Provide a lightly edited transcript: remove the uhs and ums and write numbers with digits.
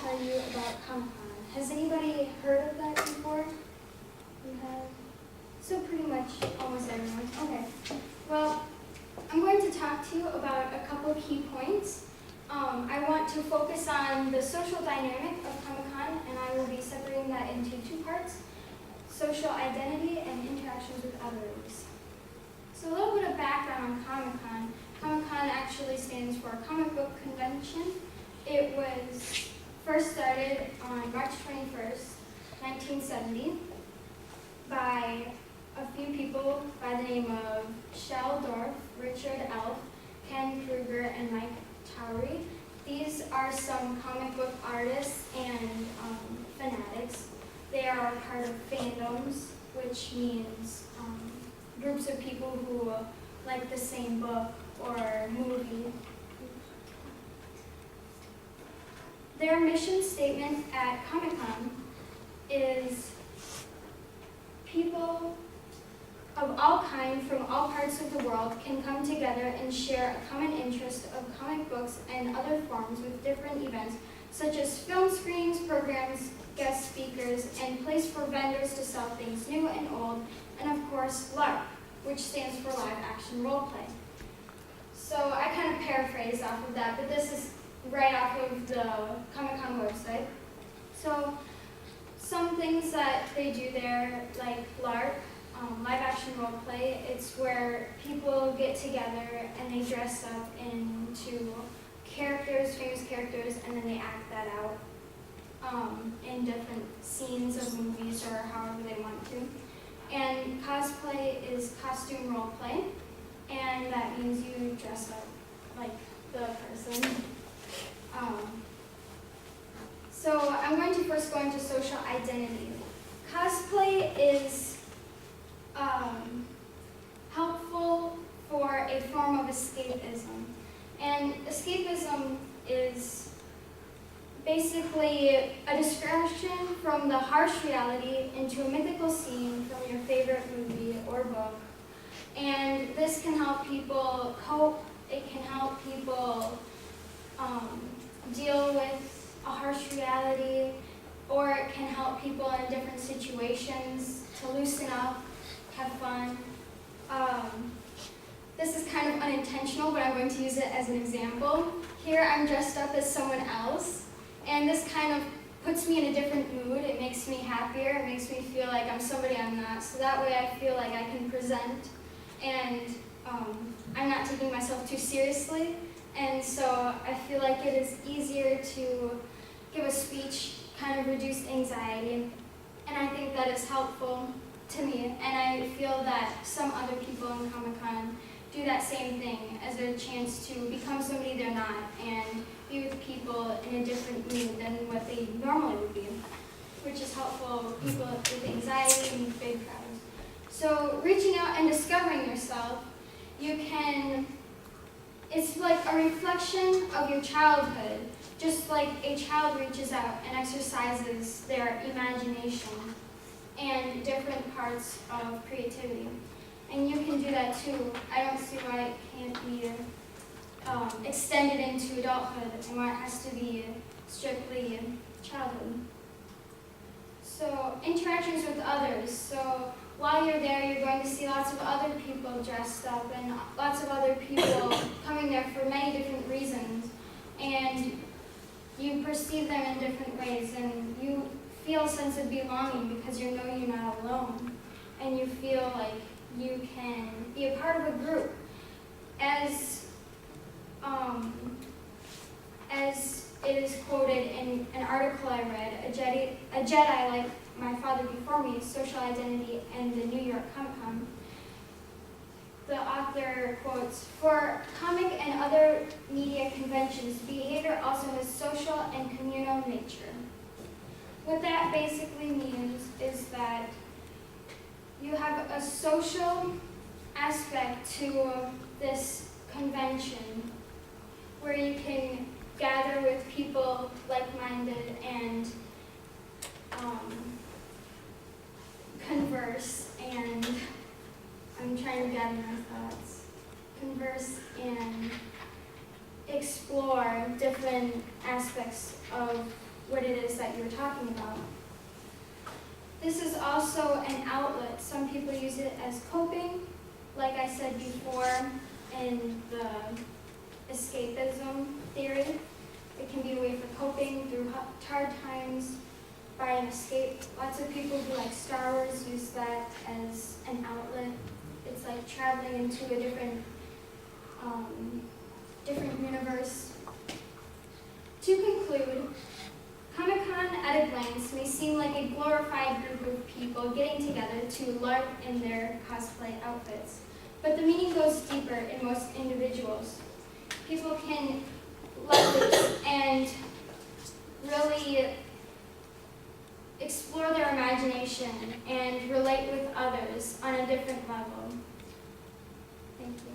tell you about Comic-Con. Has anybody heard of that before? You have? So pretty much almost everyone. Okay. Well, I'm going to talk to you about a couple key points. I want to focus on the social dynamic of Comic-Con, and I will be separating that into two parts: social identity and interactions with others. So a little bit of background on Comic-Con. Comic-Con actually stands for Comic Book Convention. It was first started on March 21st, 1970, by a few people by the name of Shel Dorf, Richard Elf, Ken Kruger, and Mike Towery. These are some comic book artists and fanatics. They are part of fandoms, which means groups of people who like the same book or movie. Their mission statement at Comic-Con is people of all kinds from all parts of the world can come together and share a common interest of comic books and other forms with different events such as film screenings, programs, guest speakers, and place for vendors to sell things new and old, and of course LARP, which stands for live action role play. So I kind of paraphrased off of that, but this is right off of the Comic-Con website. So some things that they do there, like LARP, live action role play, it's where people get together and they dress up into characters, famous characters, and then they act that out in different scenes of movies or however they want to. And cosplay is costume role play, and that means you dress up like the person. So I'm going to first go into social identity. Cosplay is helpful for a form of escapism. And escapism is basically a discretion from the harsh reality into a mythical scene from your favorite movie or book. And this can help people cope, it can help people deal with a harsh reality, or it can help people in different situations to loosen up, have fun. This is kind of unintentional, but I'm going to use it as an example. Here I'm dressed up as someone else, and this kind of puts me in a different mood. It makes me happier, it makes me feel like I'm somebody I'm not, so that way I feel like I can present, and I'm not taking myself too seriously, and so I feel like it is easier to give a speech, kind of reduce anxiety, and I think that is helpful to me, and I feel that some other people in Comic-Con do that same thing as a chance to become somebody they're not and be with people in a different mood than what they normally would be, which is helpful for people with anxiety and big crowds. So reaching out and discovering yourself, it's like a reflection of your childhood, just like a child reaches out and exercises their imagination and different parts of creativity. And you can do that too. I don't see why it can't be extended into adulthood and why it has to be strictly childhood. So interactions with others. So while you're there, you're going to see lots of other people dressed up and lots of other people coming there for many different reasons. And you perceive them in different ways, and you feel a sense of belonging because you know you're not alone, and you feel like you can be a part of a group. As it is quoted in an article I read, a Jedi like my father before me, Social Identity and the New York Comic-Con, the author quotes, "For comic and other media conventions, behavior also has social and communal nature." What that basically means is that you have a social aspect to this convention where you can gather with people like-minded and converse, and I'm trying to gather my thoughts, converse and explore different aspects of what it is that you're talking about. This is also an outlet. Some people use it as coping, like I said before in the escapism theory. It can be a way for coping through hard times, by an escape. Lots of people who like Star Wars use that as an outlet. It's like traveling into a different universe. To conclude, Comic-Con at a glance may seem like a glorified group of people getting together to lark in their cosplay outfits, but the meaning goes deeper in most individuals. People can let loose and really explore their imagination and relate with others on a different level. Thank you.